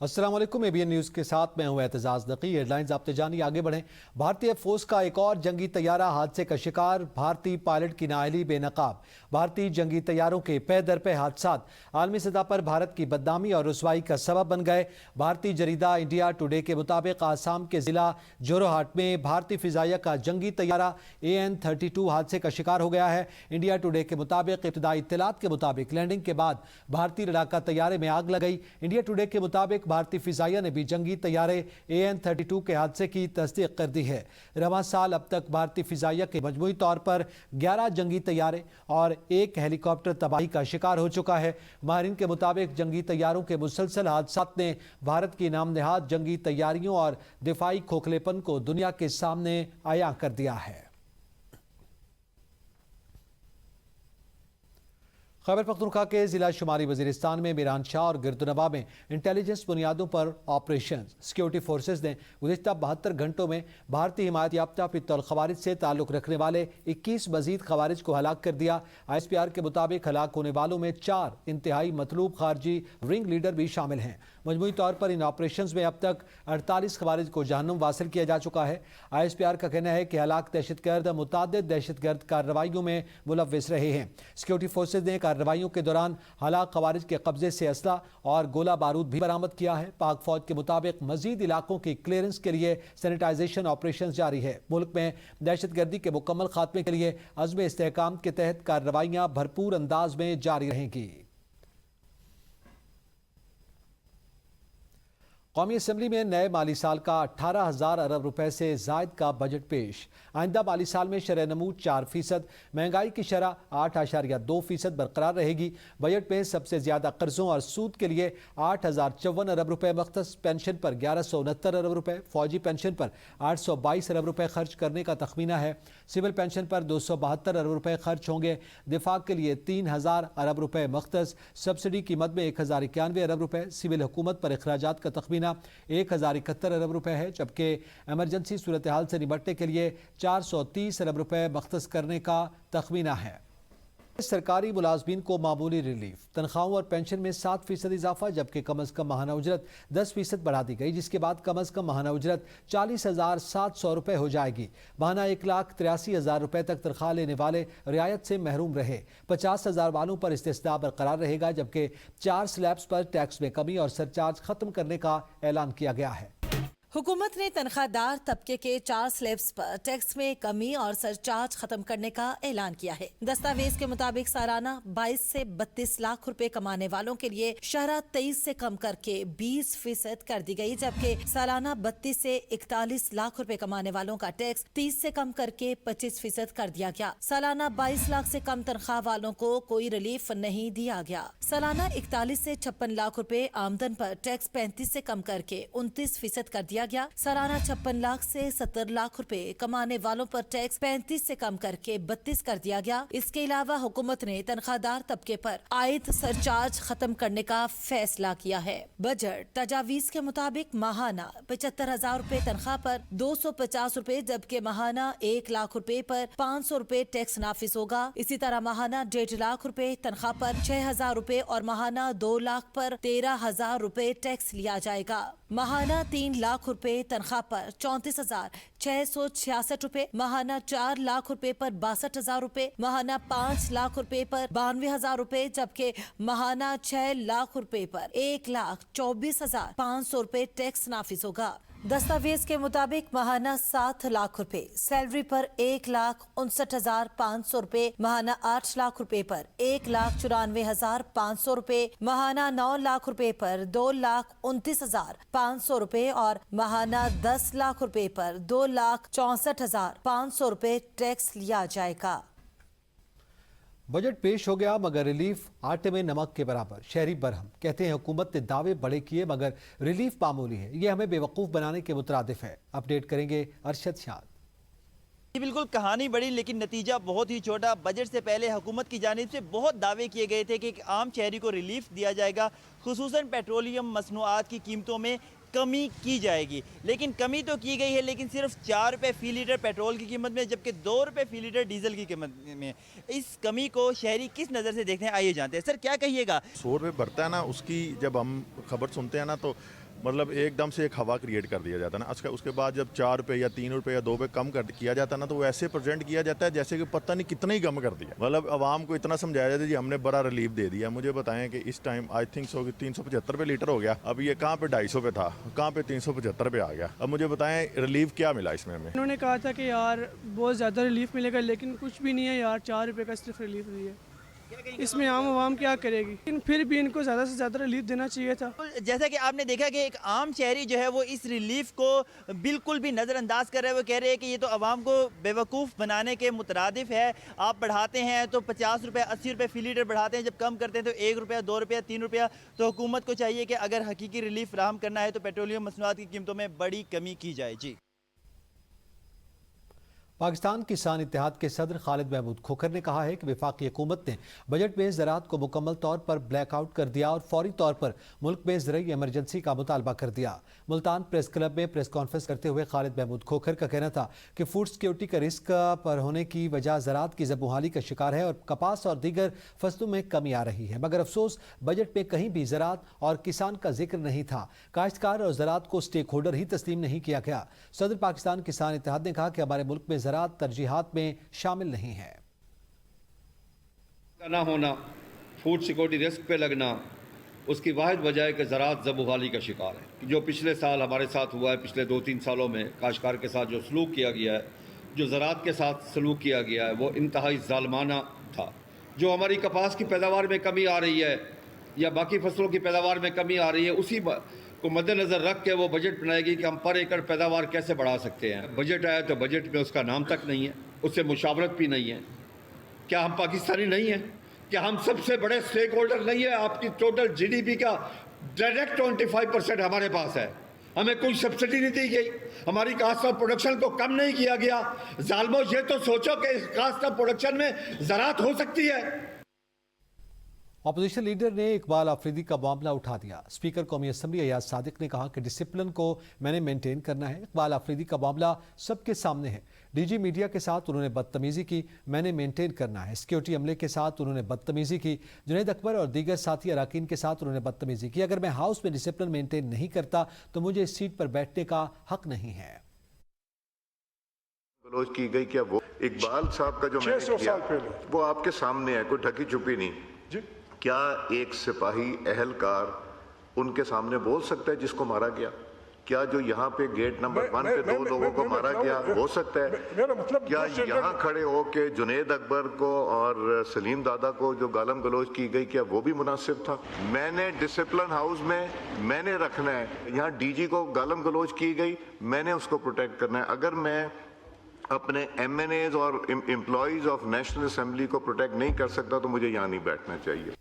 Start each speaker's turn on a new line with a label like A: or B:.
A: अस्सलाम वालेकुम। ABN news के साथ मैं हूं एतजाज नकी। हेडलाइंस आपने जानी, आगे बढ़ें। भारतीय फौज का एक और जंगी तैयारा हादसे का शिकार, भारतीय पायलट की नाअहली बेनकाब। भारतीय जंगी तैयारों के पे दर पे हादसात आलमी सतह पर भारत की बदनामी और रुसवाई का सबब बन गए। भारतीय जरीदा इंडिया टुडे के मुताबिक आसाम के जिला जोरहाट में भारतीय फिजाइया का जंगी तैयारा AN-32 हादसे का शिकार हो गया है। इंडिया टुडे के मुताबिक इब्तदाई इत्तलात के मुताबिक लैंडिंग के बाद भारतीय लड़ाका तैयारे में आग लग गई। इंडिया टुडे के मुताबिक भारतीय फिजाइया ने भी जंगी तैयारे AN-32 के हादसे की तस्दीक कर दी है। रवां साल अब तक भारतीय फिजाइया के मजमूई तौर पर 11 जंगी तैयारे और एक हेलीकॉप्टर तबाही का शिकार हो चुका है। माहिरीन के मुताबिक जंगी तैयारों के मुसलसल हादसात ने भारत की नामनहाद जंगी तैयारियों और दिफाई खोखलेपन को दुनिया के सामने आया कर दिया है। खैबर पख्तूनख्वा के जिला शुमारी वजीरिस्तान में मीरान शाह और गिरदुनवा में इंटेलिजेंस बुनियादों पर ऑपरेशन। सिक्योरिटी फोर्सेज ने गुज़िश्ता 72 घंटों में भारतीय हिमायत याफ्ता फित्तुल खवारिज से ताल्लुक़ रखने वाले 21 मजीद खवारिज को हलाक कर दिया। ISPR के मुताबिक हलाक होने वालों में 4 इंतहाई मतलूब खारजी रिंग लीडर भी शामिल हैं। मजमूई तौर पर इन ऑपरेशन में अब तक 48 खवारिज को जहन्नुम वासिल किया जा चुका है। ISPR का कहना है कि हलाक दहशतगर्द मुतादिद दहशतगर्द कार्रवाइयों में मुलव्विस रहे हैं। सिक्योरिटी फोर्सेज ने कार्रवाइयों के दौरान हलाक खवारिज के कब्जे से असला और गोला बारूद भी बरामद किया है। पाक फौज के मुताबिक मजीद इलाकों की क्लियरेंस के लिए सैनिटाइजेशन ऑपरेशन जारी है। मुल्क में दहशतगर्दी के मुकम्मल खात्मे के लिए अज़्म इस्तेहकाम के तहत कार्रवाइयाँ भरपूर अंदाज में जारी रहेंगी। कौमी असम्बली में नए माली साल का 18,000 अरब रुपए से जायद का बजट पेश। आइंदा माली साल में शरह नमू 4%, महंगाई की शरह 8.2% बरकरार रहेगी। बजट में सबसे ज्यादा कर्जों और सूद के लिए 8,054 अरब रुपए मख्तस, पेंशन पर 1169 अरब रुपए, फौजी पेंशन पर 822 अरब रुपए खर्च करने का तखमीना है। सिविल पेंशन पर 272 अरब रुपए खर्च होंगे। दिफा के लिए 3,000 अरब रुपए मख्तस, सब्सिडी कीमत में 1,091 अरब रुपए, सिविल हुकूमत पर अखराजात का तखमीना 1,071 अरब रुपए है, जबकि एमरजेंसी सूरत हाल से निपटने के लिए 430 अरब रुपए मख्तस करने का तखमीना है। सरकारी मुलाजमीन को मामूली रिलीफ, तनख्वाहों और पेंशन में 7% इजाफा, जबकि कम अज कम माहाना उजरत 10% बढ़ा दी गई, जिसके बाद कम अज कम माहाना उजरत 40,700 रुपए हो जाएगी। माहाना 1,83,000 रुपए तक तनख्वाह लेने वाले रियायत से महरूम रहे। 50,000 वालों पर इस्तिस्ना बरकरार रहेगा, जबकि 4 स्लैब्स पर टैक्स में कमी और सरचार्ज खत्म करने का ऐलान किया गया है।
B: हुकूमत ने तनख्वाहदार तबके के 4 स्लैब्स पर टैक्स में कमी और सरचार्ज खत्म करने का ऐलान किया है। दस्तावेज के मुताबिक सालाना 22 से 32 लाख रुपए कमाने वालों के लिए शरह 23 से कम करके 20% कर दी गई, जबकि सालाना 32 से 41 लाख रुपए कमाने वालों का टैक्स 30 से कम करके 25% कर दिया गया। सालाना 22 लाख से कम तनख्वाह वालों को कोई रिलीफ नहीं दिया गया। सालाना 41 से 56 लाख रुपए आमदन पर टैक्स 35 से कम करके 29% कर दिया गया। सालाना 56 लाख से 70 लाख रुपए कमाने वालों पर टैक्स 35 से कम करके 32 कर दिया गया। इसके अलावा हुकूमत ने तनख्वाहदार तबके पर आयद सरचार्ज खत्म करने का फैसला किया है। बजट तजावीज के मुताबिक माहाना 75,000 रुपए तनख्वाह पर 250 रुपए, जबकि माहाना 1 लाख रुपए पर 500 रुपए टैक्स नाफिज होगा। इसी तरह माहाना 1.5 लाख रुपए तनख्वाह पर 6,000 रुपए और माहाना 2 लाख पर 13,000 रुपए टैक्स लिया जाएगा। माहाना 3 लाख रुपए तनख्वाह पर 34,666 रुपए, माहाना 4 लाख रुपए पर 62,000 रुपए, माहाना 5 लाख रुपए पर 92,000 रुपए, जबकि माहाना 6 लाख रुपए पर 1,24,500 रुपए टैक्स नाफिज होगा। दस्तावेज के मुताबिक माहाना 7 लाख रुपए सैलरी पर 1,59,500 रुपए, माहाना 8 लाख रुपए पर 1,94,500 रुपए, माहाना 9 लाख रुपए पर 2,29,500 रुपए और माहाना 10 लाख रुपए पर 2,64,500 रुपए टैक्स लिया जाएगा।
A: बजट पेश हो गया मगर रिलीफ आटे में नमक के बराबर। शहरी बरहम कहते हैं हुकूमत ने दावे बड़े किए मगर रिलीफ मामूली है। ये हमें बेवकूफ़ बनाने के मुतरादिफ है। अपडेट करेंगे अरशद शाद।
C: बिल्कुल कहानी बड़ी लेकिन नतीजा बहुत ही छोटा। बजट से पहले हुकूमत की जानिब से बहुत दावे किए गए थे कि आम शहरी को रिलीफ दिया जाएगा, खुसूसन पेट्रोलियम मसनूआत की कीमतों में कमी की जाएगी। लेकिन कमी तो की गई है, लेकिन सिर्फ 4 रुपये फ़ी लीटर पेट्रोल की कीमत में, जबकि 2 रुपये फ़ी लीटर डीजल की कीमत में। इस कमी को शहरी किस नज़र से देखते हैं, आइए जानते हैं। सर क्या कहिएगा?
D: 100 रुपये बढ़ता है ना, उसकी जब हम खबर सुनते हैं ना तो मतलब एकदम से एक हवा क्रिएट कर दिया जाता है ना। उसके बाद जब 4 रुपये या 3 रुपये या 2 रुपये कम कर किया जाता है ना, तो वो ऐसे प्रेजेंट किया जाता है जैसे कि पता नहीं कितना ही कम कर दिया। मतलब आवाम को इतना समझाया जाता है जी हमने बड़ा रिलीफ दे दिया। मुझे बताएं कि इस टाइम आई थिंक सो कि 375 रुपये लीटर हो गया, अब ये कहाँ पे 250 पे था, कहाँ पे 375 रुपये आ गया। अब मुझे बताएं रिलीफ क्या मिला इसमें हमें।
E: उन्होंने कहा था कि यार बहुत ज़्यादा रिलीफ मिलेगा, लेकिन कुछ भी नहीं है यार, 4 रुपये का सिर्फ रिलीफ नहीं है। इसमें आम क्या करेगी, लेकिन फिर भी इनको ज़्यादा से ज़्यादा रिलीफ देना चाहिए था।
C: जैसा कि आपने देखा कि एक आम शहरी जो है वो इस रिलीफ को बिल्कुल भी नज़रअंदाज कर रहे हैं। वो कह रहे हैं कि ये तो आवाम को बेवकूफ़ बनाने के मुतरादिफ है। आप बढ़ाते हैं तो 50 रुपये 80 रुपये फी लीटर बढ़ाते हैं, जब कम करते हैं तो 1 रुपया 2 रुपया 3 रुपया। तो हुकूमत को चाहिए कि अगर हकीकी रिलीफ फराहम करना है तो पेट्रोलियम मसनूआत की कीमतों में बड़ी कमी की जाए। जी।
A: पाकिस्तान किसान इत्तेहाद के सदर खालिद महमूद खोखर ने कहा है कि वफाकी हुकूमत ने बजट में ज़राअत को मुकम्मल तौर पर ब्लैक आउट कर दिया और फौरी तौर पर मुल्क में ज़रई एमरजेंसी का मुतालबा कर दिया। मुल्तान प्रेस क्लब में प्रेस कॉन्फ्रेंस करते हुए खालिद महमूद खोखर का कहना था कि फूड सिक्योरिटी का रिस्क पर होने की वजह ज़राअत की ज़बूहाली का शिकार है और कपास और दीगर फसलों में कमी आ रही है। मगर अफसोस बजट में कहीं भी ज़राअत और किसान का जिक्र नहीं था। काश्तकार और ज़राअत को स्टेक होल्डर ही तस्लीम नहीं किया गया। सदर पाकिस्तान किसान इत्तेहाद ने कहा कि हमारे मुल्क में ज़राअत तरजीहात में शामिल नहीं है।
F: ना होना, फूड सिक्योरिटी रिस्क पे लगना, उसकी वाहिद वजह है कि ज़राअत ज़बूहाली का शिकार है। जो पिछले साल हमारे साथ हुआ है, पिछले 2-3 सालों में काश्तकार के साथ जो सलूक किया गया है, जो ज़राअत के साथ सलूक किया गया है, वो इंतहाई ज़ालिमाना था। जो हमारी कपास की पैदावार में कमी आ रही है या बाकी फसलों की पैदावार में कमी आ रही है, उसी को मद्देनज़र रख के वो बजट बनाएगी कि हम पर एकड़ पैदावार कैसे बढ़ा सकते हैं। बजट आया तो बजट में उसका नाम तक नहीं है, उससे मुशावरत भी नहीं है। क्या हम पाकिस्तानी नहीं हैं? क्या हम सबसे बड़े स्टेक होल्डर नहीं है? आपकी टोटल जीडीपी का डायरेक्ट 25% हमारे पास है। हमें कोई सब्सिडी नहीं दी गई, हमारी कास्ट ऑफ प्रोडक्शन को कम नहीं किया गया। जालमो, ये तो सोचो कि इस कास्ट ऑफ प्रोडक्शन में ज़राअत हो सकती है।
A: अपोजिशन लीडर ने इकबाल आफरीदी का मामला उठा दिया। स्पीकर कौमी असम्बली अयाज सादिक ने कहा कि डिसिप्लिन को मैंने मेंटेन करना है। इकबाल आफरीदी का मामला सबके सामने है। डीजी मीडिया के साथ उन्होंने बदतमीजी की, मैंने मेंटेन करना है। सिक्योरिटी अमले के साथ उन्होंने बदतमीजी की। जुनैद अकबर और दीगर साथी अराकीन के साथ उन्होंने बदतमीजी की। अगर मैं हाउस में डिसिप्लिन मेंटेन नहीं करता तो मुझे इस सीट पर बैठने का हक नहीं है।
G: गलौज की गई, क्या वो इकबाल साहब का जो मैंने किया वो आपके सामने है, कोई ढकी छुपी नहीं जी। क्या एक सिपाही अहलकार उनके सामने बोल सकता है जिसको मारा गया? क्या जो यहाँ पे गेट नंबर 1 पे 2 लोगों को मारा गया हो सकता है? क्या यहाँ खड़े हो के जुनैद अकबर को और सलीम दादा को जो गालम गलौज की गई, क्या वो भी मुनासिब था? मैंने डिसिप्लिन हाउस में मैंने रखना है। यहाँ डीजी को गालम गलौज की गई, मैंने उसको प्रोटेक्ट करना है। अगर मैं अपने MNAs और एम्प्लॉइज ऑफ नेशनल असेंबली को प्रोटेक्ट नहीं कर सकता तो मुझे यहाँ नहीं बैठना चाहिए।